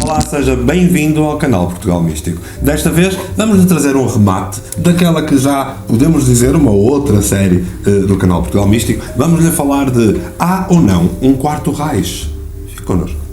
Olá, seja bem-vindo ao canal Portugal Místico. Desta vez vamos-lhe trazer um remate daquela que já podemos dizer uma outra série do canal Portugal Místico. Vamos-lhe falar de há ou não um quarto Reich. Fique connosco.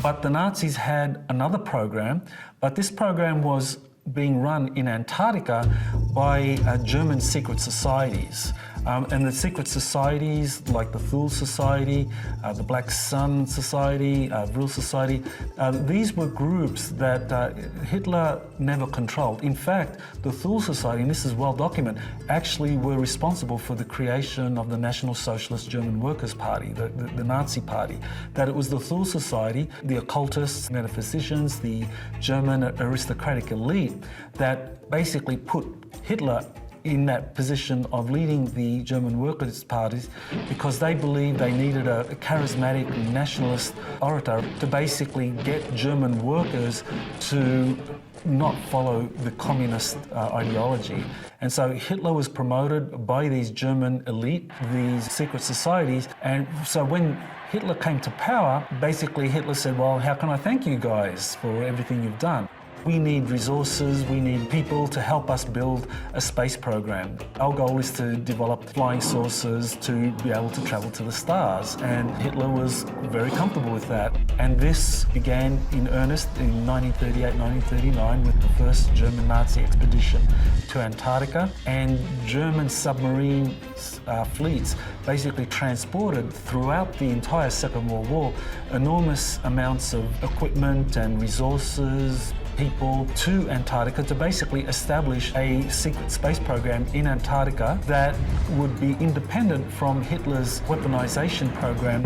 But the Nazis had another program, but this program was being run in Antarctica by German secret societies. And the secret societies like the Thule Society, the Black Sun Society, Vril Society, these were groups that Hitler never controlled. In fact, the Thule Society, and this is well documented, actually were responsible for the creation of the National Socialist German Workers' Party, the Nazi Party. That it was the Thule Society, the occultists, metaphysicians, the German aristocratic elite that basically put Hitler in that position of leading the German workers' parties because they believed they needed a charismatic nationalist orator to basically get German workers to not follow the communist ideology. And so Hitler was promoted by these German elite, these secret societies, and so when Hitler came to power, basically Hitler said, well, how can I thank you guys for everything you've done? We need resources, we need people to help us build a space program. Our goal is to develop flying saucers to be able to travel to the stars, and Hitler was very comfortable with that. And this began in earnest in 1938-1939 with the first German Nazi expedition to Antarctica, and German submarine fleets basically transported throughout the entire Second World War enormous amounts of equipment and resources, people to Antarctica to basically establish a secret space program in Antarctica that would be independent from Hitler's weaponization program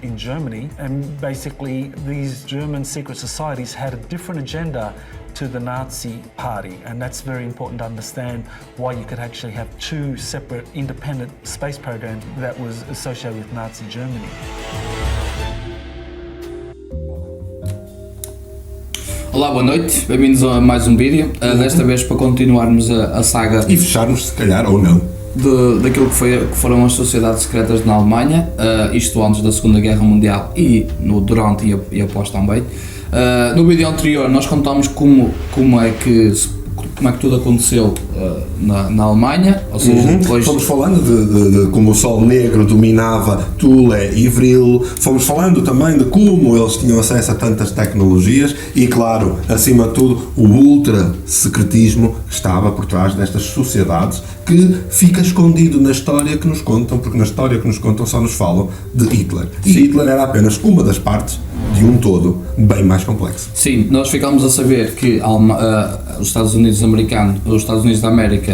in Germany. And basically these German secret societies had a different agenda to the Nazi party, and that's very important to understand why you could actually have two separate independent space programs that was associated with Nazi Germany. Olá, boa noite, bem-vindos a mais um vídeo, desta vez para continuarmos a saga E fecharmos, se calhar, ou não, daquilo que foram as sociedades secretas na Alemanha, isto antes da Segunda Guerra Mundial e durante e após também. No vídeo anterior nós contámos como é que tudo aconteceu na Alemanha, ou seja, depois... Fomos falando de como o Sol Negro dominava Thule e Vril, fomos falando também de como eles tinham acesso a tantas tecnologias e, claro, acima de tudo, o ultra-secretismo que estava por trás destas sociedades que fica escondido na história que nos contam, porque na história que nos contam só nos falam de Hitler. E Hitler era apenas uma das partes de um todo bem mais complexo. Sim, nós ficámos a saber que os Estados Unidos da América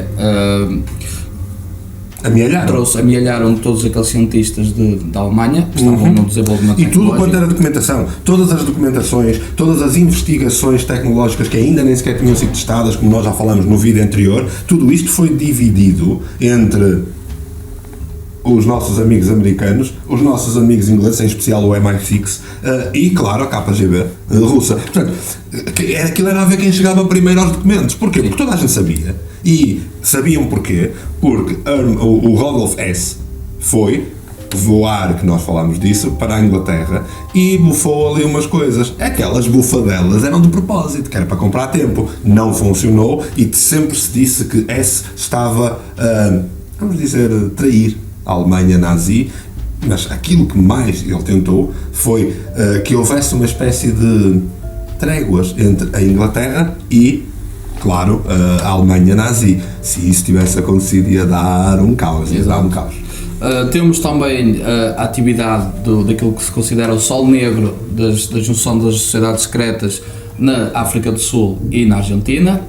amealharam todos aqueles cientistas da Alemanha que estavam no desenvolvimento e tudo quanto era documentação, todas as documentações, todas as investigações tecnológicas que ainda nem sequer tinham sido testadas, como nós já falamos no vídeo anterior, tudo isto foi dividido entre os nossos amigos americanos, os nossos amigos ingleses, em especial o MI6, e, claro, a KGB russa. Portanto, aquilo era a ver quem chegava primeiro aos documentos. Porquê? Porque toda a gente sabia. E sabiam porquê? Porque o Rudolf Hess foi voar, que nós falámos disso, para a Inglaterra e bufou ali umas coisas. Aquelas bufadelas eram de propósito, que era para comprar tempo. Não funcionou e sempre se disse que Hess estava, vamos dizer, trair a Alemanha nazi, mas aquilo que mais ele tentou foi que houvesse uma espécie de tréguas entre a Inglaterra e, claro, a Alemanha nazi. Se isso tivesse acontecido ia dar um caos. Temos também a atividade daquilo que se considera o Sol Negro da junção das sociedades secretas na África do Sul e na Argentina,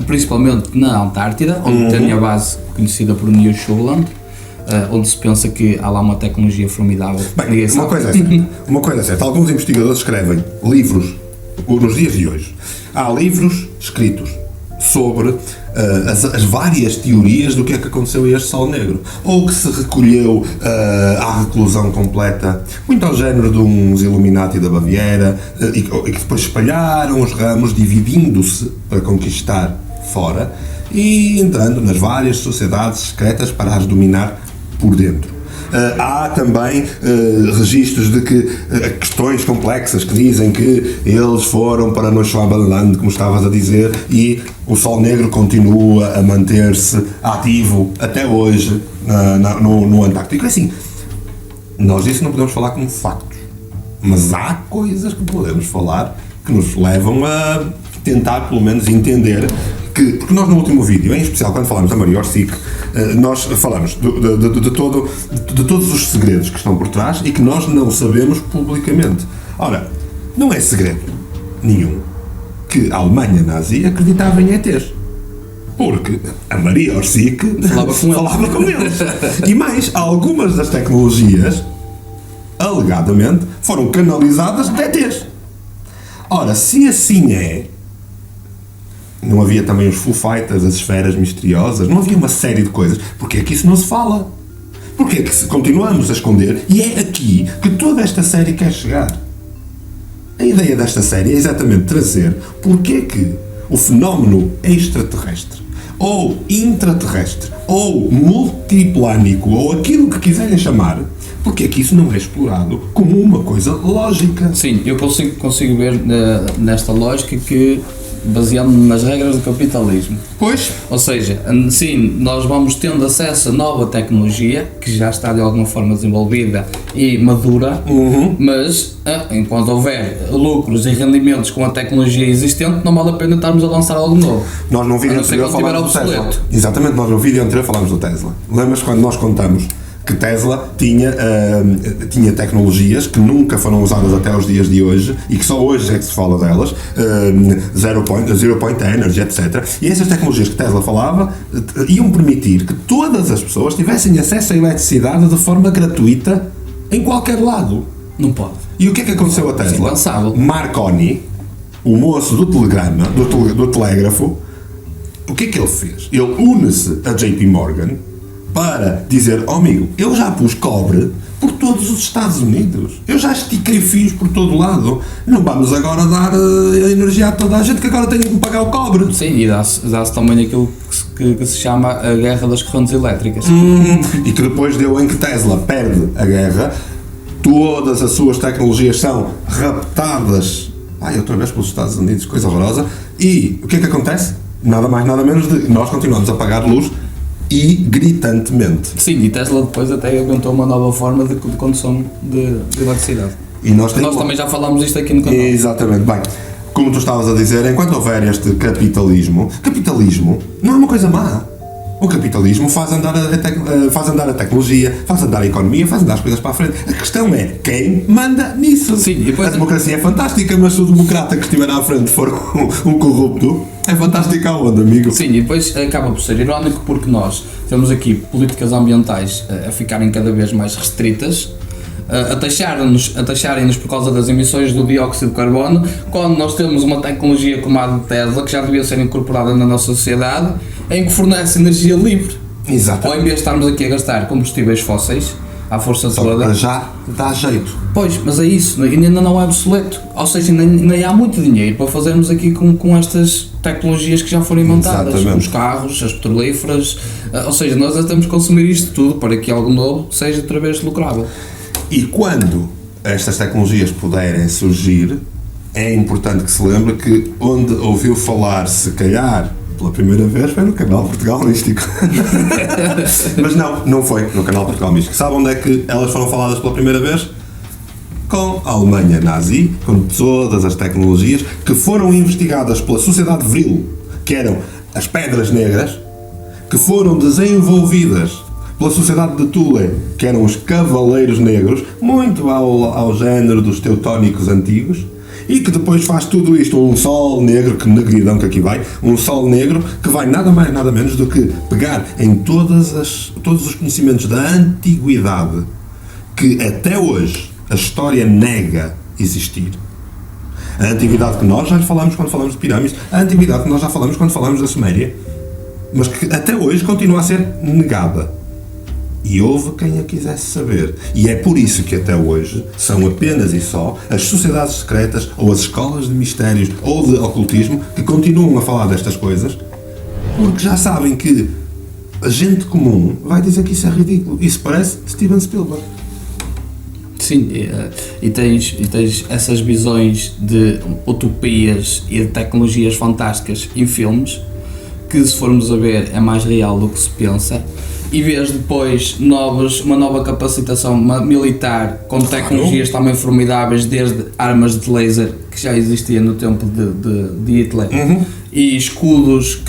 principalmente na Antártida, onde tem a base conhecida por New Shoreland. onde se pensa que há lá uma tecnologia formidável. Bem, uma coisa é certa, alguns investigadores escrevem livros nos dias de hoje. Há livros escritos sobre as várias teorias do que é que aconteceu a este Sol Negro, ou que se recolheu à reclusão completa, muito ao género de uns Illuminati da Baviera, e que depois espalharam os ramos, dividindo-se para conquistar fora e entrando nas várias sociedades secretas para as dominar por dentro. Há também registros de que questões complexas que dizem que eles foram para Neuschwabenland, como estavas a dizer, e o Sol Negro continua a manter-se ativo até hoje no Antártico. Assim, nós isso não podemos falar como factos, mas há coisas que podemos falar que nos levam a tentar pelo menos entender porque nós no último vídeo, em especial quando falamos da Maria Orsic, nós falamos de todos os segredos que estão por trás e que nós não sabemos publicamente. Ora, não é segredo nenhum que a Alemanha nazi acreditava em ETs. Porque a Maria Orsic falava com eles. E mais, algumas das tecnologias, alegadamente, foram canalizadas de ETs. Ora, se assim é, não havia também os Foo Fighters, as esferas misteriosas, não havia uma série de coisas. Porque é que isso não se fala? Porque é que continuamos a esconder? E é aqui que toda esta série quer chegar. A ideia desta série é exatamente trazer porque é que o fenómeno extraterrestre, ou intraterrestre, ou multiplânico, ou aquilo que quiserem chamar, porque é que isso não é explorado como uma coisa lógica. Sim, eu consigo ver nesta lógica que baseando-me nas regras do capitalismo. Pois. Ou seja, sim, nós vamos tendo acesso a nova tecnologia, que já está de alguma forma desenvolvida e madura, mas enquanto houver lucros e rendimentos com a tecnologia existente, não vale a pena estarmos a lançar algo novo. Nós no vídeo anterior falámos do Tesla. Exatamente, nós no vídeo anterior falámos do Tesla. Lembras quando nós contamos que Tesla tinha tecnologias que nunca foram usadas até aos dias de hoje e que só hoje é que se fala delas, zero point energy, etc. E essas tecnologias que Tesla falava iam permitir que todas as pessoas tivessem acesso à eletricidade de forma gratuita em qualquer lado. Não pode. E o que é que aconteceu a Tesla? Marconi, o moço do telegrama, do telégrafo, o que é que ele fez? Ele une-se a JP Morgan para dizer, amigo, eu já pus cobre por todos os Estados Unidos, eu já estiquei fios por todo lado, não vamos agora dar energia a toda a gente que agora tem que pagar o cobre. Sim, e dá-se também aquilo que se chama a guerra das correntes elétricas. E que depois deu em que Tesla perde a guerra, todas as suas tecnologias são raptadas, outra vez pelos Estados Unidos, coisa horrorosa, e o que é que acontece? Nada mais, nada menos de nós continuamos a pagar luz e gritantemente. Sim, e Tesla depois até inventou uma nova forma de condução de eletricidade. E nós também já falámos disto aqui no canal. Exatamente. Bem, como tu estavas a dizer, enquanto houver este capitalismo não é uma coisa má. O capitalismo faz andar a tecnologia, faz andar a economia, faz andar as coisas para a frente. A questão é quem manda nisso. Sim, e depois... A democracia é fantástica, mas se o democrata que estiver à frente for um corrupto, é fantástico aonde, amigo? Sim, e depois acaba por ser irónico porque nós temos aqui políticas ambientais a ficarem cada vez mais restritas, a taxarem-nos por causa das emissões do dióxido de carbono, quando nós temos uma tecnologia como a de Tesla, que já devia ser incorporada na nossa sociedade, em que fornece energia livre. Exato. Ou em vez de estarmos aqui a gastar combustíveis fósseis, à força toda. Já dá jeito. Pois, mas é isso, ainda não é obsoleto. Ou seja, nem há muito dinheiro para fazermos aqui com estas tecnologias que já foram inventadas. Exatamente. Os carros, as petrolíferas, ou seja, nós já temos que consumir isto tudo para que algo novo seja outra vez lucrável. E quando estas tecnologias puderem surgir, é importante que se lembre que onde ouviu falar, se calhar, pela primeira vez foi no canal Portugal Místico. Mas não foi no canal Portugal Místico. Sabe onde é que elas foram faladas pela primeira vez? Com a Alemanha nazi, com todas as tecnologias que foram investigadas pela Sociedade Vril, que eram as pedras negras, que foram desenvolvidas pela Sociedade de Thule, que eram os Cavaleiros Negros, muito ao género dos teutónicos antigos, e que depois faz tudo isto, um sol negro, que negridão que aqui vai, um sol negro que vai nada mais nada menos do que pegar em todos os conhecimentos da antiguidade que até hoje a história nega existir. A antiguidade que nós já falamos quando falamos de pirâmides, a antiguidade que nós já falamos quando falamos da Suméria, mas que até hoje continua a ser negada. E houve quem a quisesse saber. E é por isso que até hoje são apenas e só as sociedades secretas ou as escolas de mistérios ou de ocultismo que continuam a falar destas coisas, porque já sabem que a gente comum vai dizer que isso é ridículo. Isso parece Steven Spielberg. Sim, e tens essas visões de utopias e de tecnologias fantásticas em filmes, que se formos a ver é mais real do que se pensa, e vês depois uma nova capacitação militar com tecnologias também formidáveis, desde armas de laser que já existia no tempo de Hitler, e escudos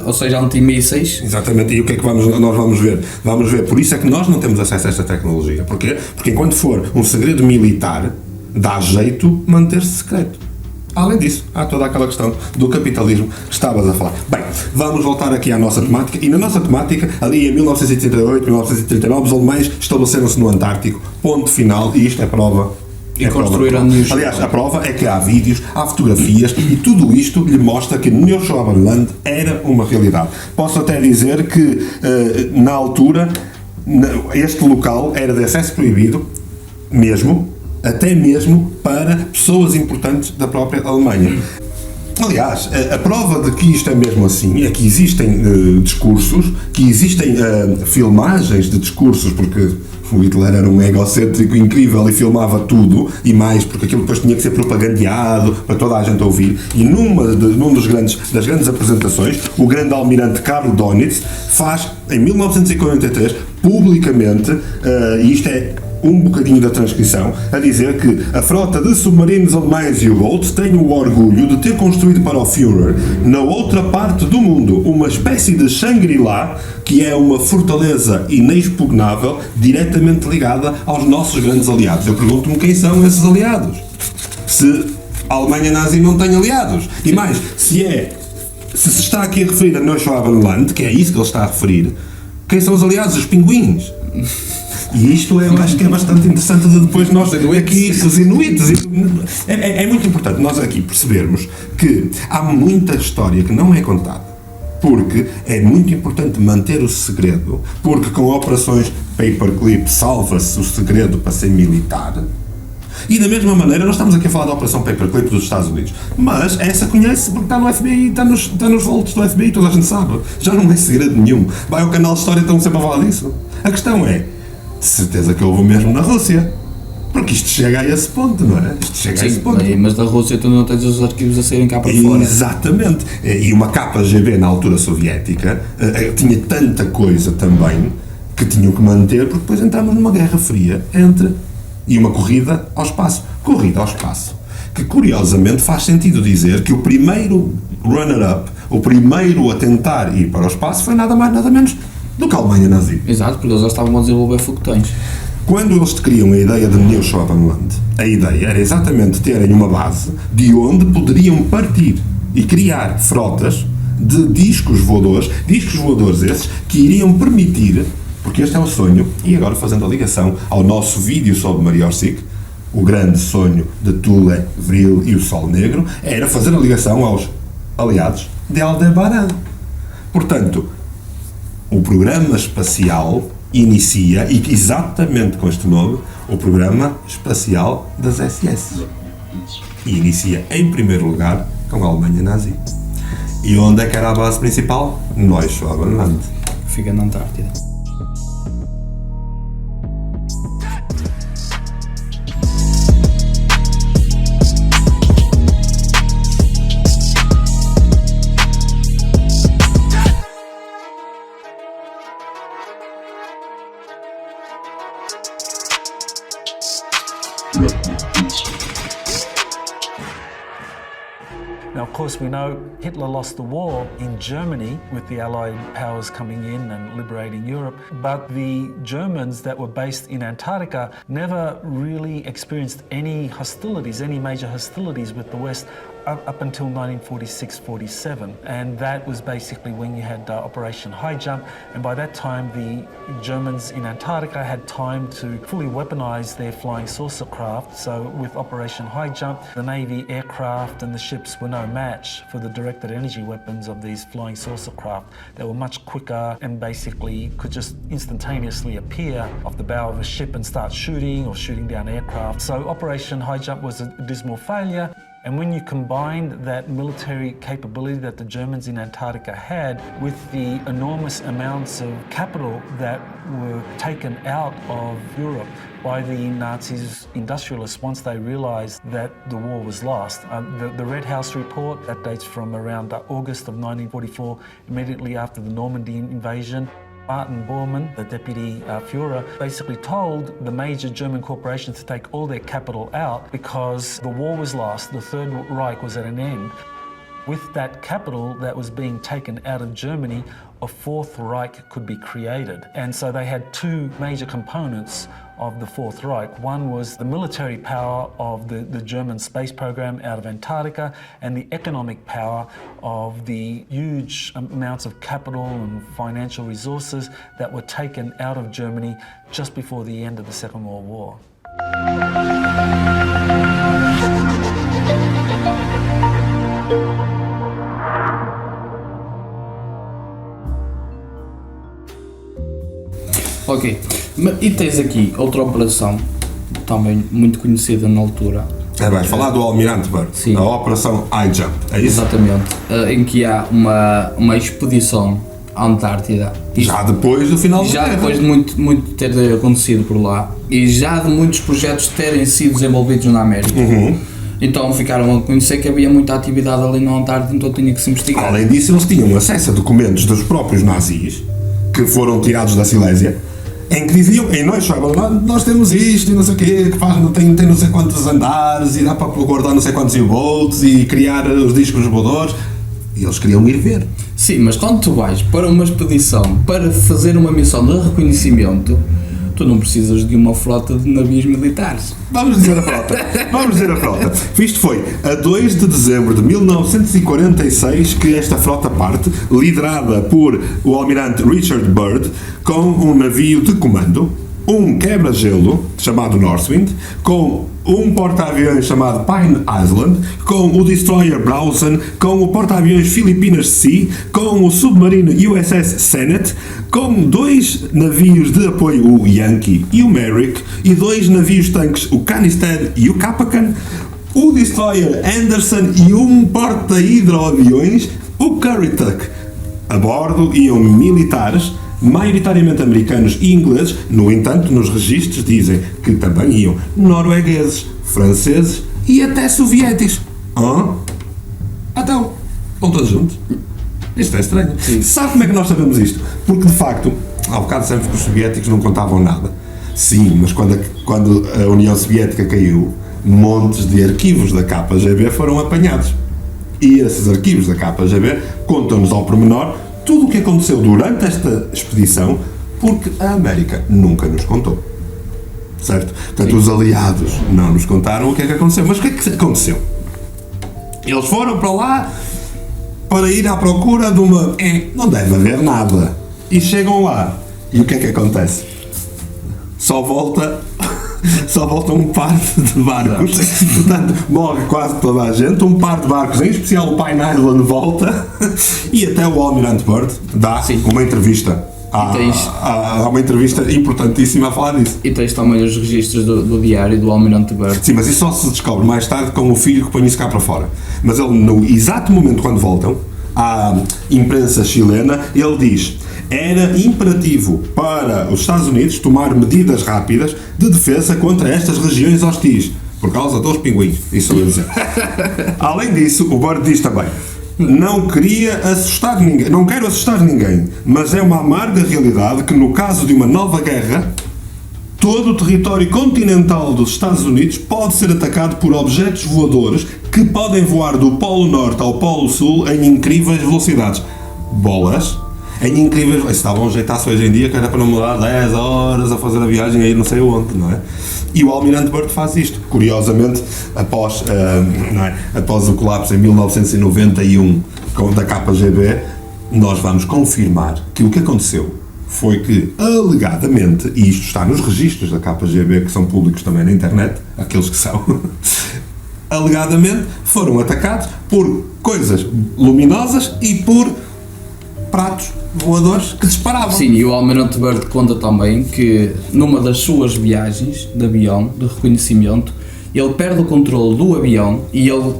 ou seja, antimísseis. Exatamente, e o que é que nós vamos ver? Vamos ver, por isso é que nós não temos acesso a esta tecnologia. Porquê? Porque enquanto for um segredo militar, dá jeito manter-se secreto. Além disso, há toda aquela questão do capitalismo que estavas a falar. Bem, vamos voltar aqui à nossa temática, e na nossa temática, ali em 1938, 1939, os alemães estabeleceram-se no Antártico, ponto final, e isto é prova. E construíram New Schwabenland. Aliás, a prova é que há vídeos, há fotografias, e tudo isto lhe mostra que New Schwabenland era uma realidade. Posso até dizer que, na altura, este local era de acesso proibido, mesmo, até mesmo para pessoas importantes da própria Alemanha. Aliás, a prova de que isto é mesmo assim é que existem discursos, que existem filmagens de discursos, porque o Hitler era um egocêntrico incrível e filmava tudo e mais, porque aquilo depois tinha que ser propagandeado para toda a gente ouvir. E num das grandes apresentações, o grande almirante Karl Donitz faz, em 1943, publicamente, e isto é um bocadinho da transcrição, a dizer que a frota de submarinos alemães e U-Boats tem o orgulho de ter construído para o Führer, na outra parte do mundo, uma espécie de Shangri-La, que é uma fortaleza inexpugnável, diretamente ligada aos nossos grandes aliados. Eu pergunto-me quem são esses aliados. Se a Alemanha nazi não tem aliados. E mais, se se está aqui a referir a Neuschwabenland, que é isso que ele está a referir, quem são os aliados? Os pinguins. E isto eu acho que é bastante interessante de depois nós aqui, os inuites, é muito importante nós aqui percebermos que há muita história que não é contada, porque é muito importante manter o segredo, porque com operações paperclip salva-se o segredo para ser militar. E da mesma maneira, nós estamos aqui a falar da Operação Paperclip dos Estados Unidos, mas essa conhece porque está no FBI, está nos voltos do FBI, toda a gente sabe, já não é segredo nenhum. Vai ao canal de História, estão sempre a falar disso. A questão é, de certeza que houve mesmo na Rússia, porque isto chega a esse ponto, não é? Isto chega a esse ponto. Mas da Rússia tu não tens os arquivos a saírem cá para fora. Exatamente. E uma KGB na altura soviética tinha tanta coisa também que tinham que manter, porque depois entramos numa guerra fria e uma corrida ao espaço. Corrida ao espaço. Que curiosamente faz sentido dizer que o primeiro runner-up, o primeiro a tentar ir para o espaço foi nada mais nada menos do que a Alemanha nazi. Exato, porque eles já estavam a desenvolver foguetões. Quando eles criam a ideia de New Schwabenland, a ideia era exatamente terem uma base de onde poderiam partir e criar frotas de discos voadores esses que iriam permitir, porque este é o sonho, e agora fazendo a ligação ao nosso vídeo sobre Mariorsic, o grande sonho de Tule, Vril e o Sol Negro, era fazer a ligação aos aliados de Aldebaran. Portanto, o programa espacial inicia, e exatamente com este nome, o programa espacial das SS. E inicia em primeiro lugar com a Alemanha nazi. E onde é que era a base principal? Neuschwabenland. Fica na Antártida. Now, of course, we know Hitler lost the war in Germany with the Allied powers coming in and liberating Europe, but the Germans that were based in Antarctica never really experienced any hostilities, any major hostilities with the West up until 1946-47, and that was basically when you had Operation High Jump, and by that time the Germans in Antarctica had time to fully weaponize their flying saucer craft. So with Operation High Jump, the Navy aircraft and the ships were no match for the directed energy weapons of these flying saucer craft. They were much quicker and basically could just instantaneously appear off the bow of a ship and start shooting or shooting down aircraft. So Operation High Jump was a dismal failure. And when you combined that military capability that the Germans in Antarctica had with the enormous amounts of capital that were taken out of Europe by the Nazis, industrialists, once they realised that the war was lost. The Red House report, that dates from around August of 1944, immediately after the Normandy invasion. Martin Bormann, the deputy Führer, basically told the major German corporations to take all their capital out because the war was lost, the Third Reich was at an end. With that capital that was being taken out of Germany, a Fourth Reich could be created. And so they had two major components of the Fourth Reich. One was the military power of the German space program out of Antarctica and the economic power of the huge amounts of capital and financial resources that were taken out of Germany just before the end of the Second World War. Ok, e tens aqui outra operação, também muito conhecida na altura. Vais falar do Almirante Byrd, Sim. a Operação High Jump, é isso? Exatamente, em que há uma expedição à Antártida. Já depois do final da Já guerra. depois de muito ter acontecido por lá e já de muitos projetos terem sido desenvolvidos na América. Então ficaram a conhecer que havia muita atividade ali na Antártida, então tinha que se investigar. Além disso, eles tinham acesso a documentos dos próprios nazis que foram tirados da Silésia, em que diziam, em nós temos isto e não sei o quê, que faz, tem não sei quantos andares e dá para guardar não sei quantos U-boats e criar os discos voadores, e eles queriam ir ver. Sim, mas quando tu vais para uma expedição para fazer uma missão de reconhecimento, tu não precisas de uma frota de navios militares. Vamos dizer a frota. Isto foi a 2 de dezembro de 1946 que esta frota parte, liderada por o almirante Richard Byrd, com um navio de comando, um quebra-gelo chamado Northwind, com um porta-aviões chamado Pine Island, com o destroyer Browson, com o porta-aviões Filipinas Sea, com o submarino USS Senate, com 2 navios de apoio, o Yankee e o Merrick, e 2 navios-tanques, o Canistad e o Capacan, o destroyer Anderson e um porta-hidroaviões, o Currituck. A bordo iam militares, maioritariamente americanos e ingleses. No entanto, nos registros dizem que também iam noruegueses, franceses e até soviéticos. Então, estão todos juntos. Isto é estranho. Sim. Sabe como é que nós sabemos isto? Porque, de facto, há bocado sempre que os soviéticos não contavam nada. Sim, mas quando a União Soviética caiu, montes de arquivos da KGB foram apanhados. E esses arquivos da KGB contam-nos ao pormenor tudo o que aconteceu durante esta expedição, porque a América nunca nos contou. Certo? Portanto, Sim. Os aliados não nos contaram o que é que aconteceu. Mas o que é que aconteceu? Eles foram para lá para ir à procura de uma... não deve haver nada. E chegam lá. E o que é que acontece? Só volta um par de barcos. Portanto, morre quase toda a gente. Um par de barcos, em especial o Pine Island, volta. E até o Almirante Byrd dá uma entrevista. Há uma entrevista importantíssima a falar disso. E tens também os registros do diário do Almirante Byrd. Sim, mas isso só se descobre mais tarde com o filho que põe isso cá para fora. Mas ele, no exato momento quando voltam à imprensa chilena, ele diz: era imperativo para os Estados Unidos tomar medidas rápidas de defesa contra estas regiões hostis, por causa dos pinguins. Isso eu ia dizer. Além disso, o Byrd diz também: não queria assustar ninguém, não quero assustar ninguém, mas é uma amarga realidade que no caso de uma nova guerra, todo o território continental dos Estados Unidos pode ser atacado por objetos voadores que podem voar do Polo Norte ao Polo Sul em incríveis velocidades. Bolas! Em incríveis... Isso estava um jeitaço hoje em dia que era para não demorar 10 horas a fazer a viagem a ir não sei onde, não é? E o Almirante Byrd faz isto. Curiosamente, após o colapso em 1991 da KGB, nós vamos confirmar que o que aconteceu foi que, alegadamente, e isto está nos registros da KGB, que são públicos também na internet, aqueles que são, alegadamente foram atacados por coisas luminosas e por pratos voadores que disparavam. Sim, e o Almirante Byrd conta também que numa das suas viagens de avião, de reconhecimento, ele perde o controle do avião e ele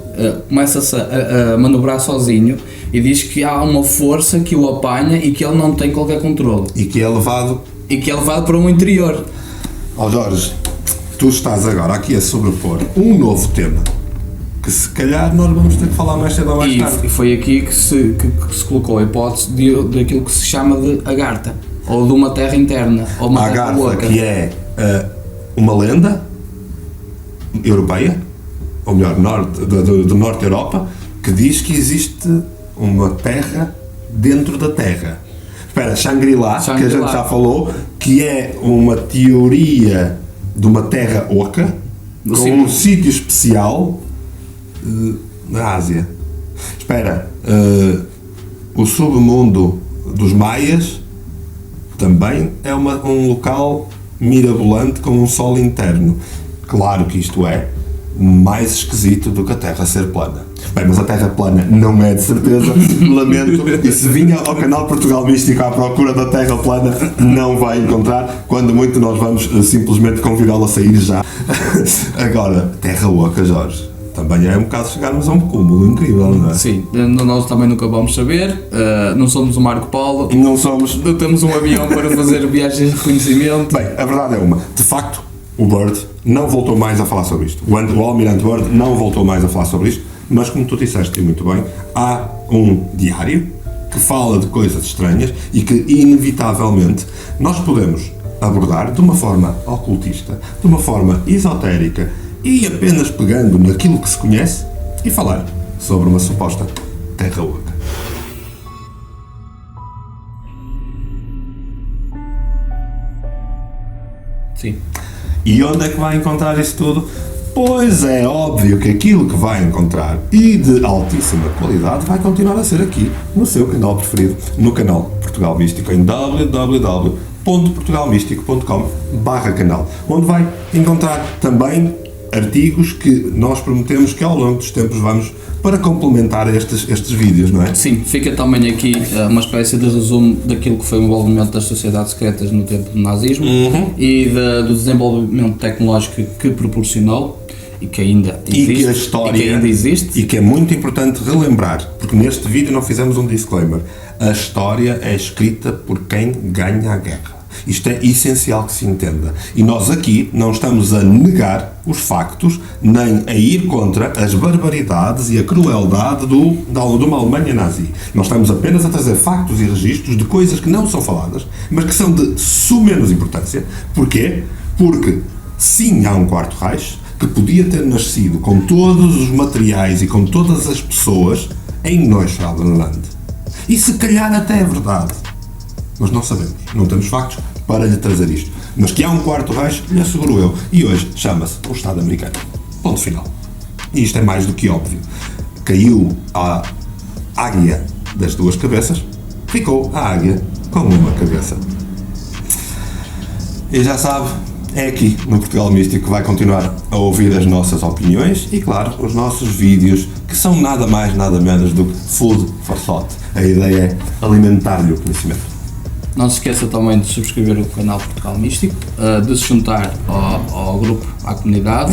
começa-se a manobrar sozinho e diz que há uma força que o apanha e que ele não tem qualquer controle. E que é levado para um interior. Ó Jorge, tu estás agora aqui a sobrepor um novo tema que se calhar nós vamos ter que falar mais cedo ou mais tarde. E foi aqui que se colocou a hipótese daquilo que se chama de Agartha, ou de uma terra interna, ou uma terra Agartha, oca. que é uma lenda europeia, ou melhor, do norte da Europa, que diz que existe uma terra dentro da terra. Espera, Shangri-La, que a gente já falou, que é uma teoria de uma terra oca, com um sítio especial na Ásia. Espera, o submundo dos Maias também é um local mirabolante com um sol interno. Claro que isto é mais esquisito do que a Terra ser plana. Bem, mas a Terra plana não é de certeza, lamento, e se vinha ao canal Portugal Místico à procura da Terra plana, não vai encontrar, quando muito nós vamos simplesmente convidá-lo a sair já. Agora, Terra oca, Jorge, também é um bocado chegarmos a um cúmulo incrível, não é? Sim, nós também nunca vamos saber, não somos o Marco Polo, Não somos... não temos um avião para fazer viagens de reconhecimento. Bem, a verdade é uma, de facto, o Byrd não voltou mais a falar sobre isto. O Almirante Byrd não voltou mais a falar sobre isto, mas como tu disseste muito bem, há um diário que fala de coisas estranhas e que, inevitavelmente, nós podemos abordar de uma forma ocultista, de uma forma esotérica e apenas pegando naquilo que se conhece e falar sobre uma suposta terra oca. Sim. E onde é que vai encontrar isso tudo? Pois é óbvio que aquilo que vai encontrar, e de altíssima qualidade, vai continuar a ser aqui, no seu canal preferido, no canal Portugal Místico, em www.portugalmístico.com/canal, onde vai encontrar também artigos que nós prometemos que ao longo dos tempos vamos para complementar estes vídeos, não é? Sim, fica também aqui uma espécie de resumo daquilo que foi o envolvimento das sociedades secretas no tempo do nazismo e do desenvolvimento tecnológico que proporcionou e que ainda existe, e que a história, e que ainda existe. E que é muito importante relembrar, porque neste vídeo não fizemos um disclaimer. A história é escrita por quem ganha a guerra. Isto é essencial que se entenda. E nós aqui não estamos a negar os factos, nem a ir contra as barbaridades e a crueldade de uma Alemanha nazi. Nós estamos apenas a trazer factos e registros de coisas que não são faladas, mas que são de sumenos importância. Porquê? Porque sim, há um quarto Reich que podia ter nascido com todos os materiais e com todas as pessoas em Neuschwanstein. E se calhar até é verdade. Mas não sabemos, não temos factos para lhe trazer isto. Mas que há um quarto Reich, lhe asseguro eu. E hoje chama-se o Estado americano. Ponto final. E isto é mais do que óbvio. Caiu a águia das duas cabeças, ficou a águia com uma cabeça. E já sabe, é aqui no Portugal Místico que vai continuar a ouvir as nossas opiniões e, claro, os nossos vídeos, que são nada mais, nada menos do que food for thought. A ideia é alimentar-lhe o conhecimento. Não se esqueça também de subscrever o canal Portugal Místico, de se juntar ao grupo, à comunidade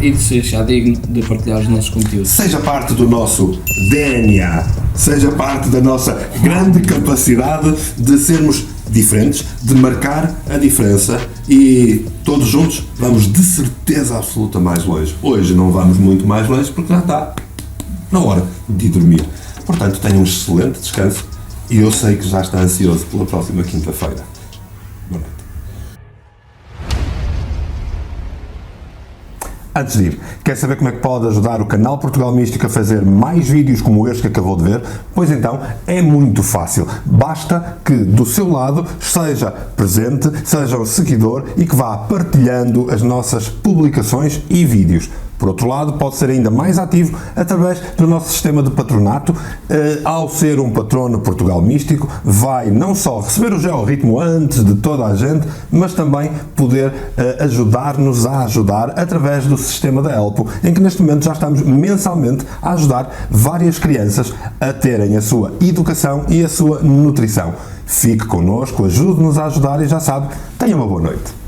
e de ser já digno de partilhar os nossos conteúdos. Seja parte do nosso DNA, seja parte da nossa grande capacidade de sermos diferentes, de marcar a diferença e todos juntos vamos de certeza absoluta mais longe. Hoje não vamos muito mais longe porque já está na hora de dormir. Portanto, tenham um excelente descanso. E eu sei que já está ansioso pela próxima quinta-feira. Boa noite. Antes de ir, quer saber como é que pode ajudar o canal Portugal Místico a fazer mais vídeos como este que acabou de ver? Pois então, é muito fácil. Basta que do seu lado seja presente, seja um seguidor e que vá partilhando as nossas publicações e vídeos. Por outro lado, pode ser ainda mais ativo através do nosso sistema de patronato. Ao ser um patrono Portugal Místico, vai não só receber o georritmo antes de toda a gente, mas também poder ajudar-nos a ajudar através do sistema da Elpo, em que neste momento já estamos mensalmente a ajudar várias crianças a terem a sua educação e a sua nutrição. Fique connosco, ajude-nos a ajudar e já sabe, tenha uma boa noite.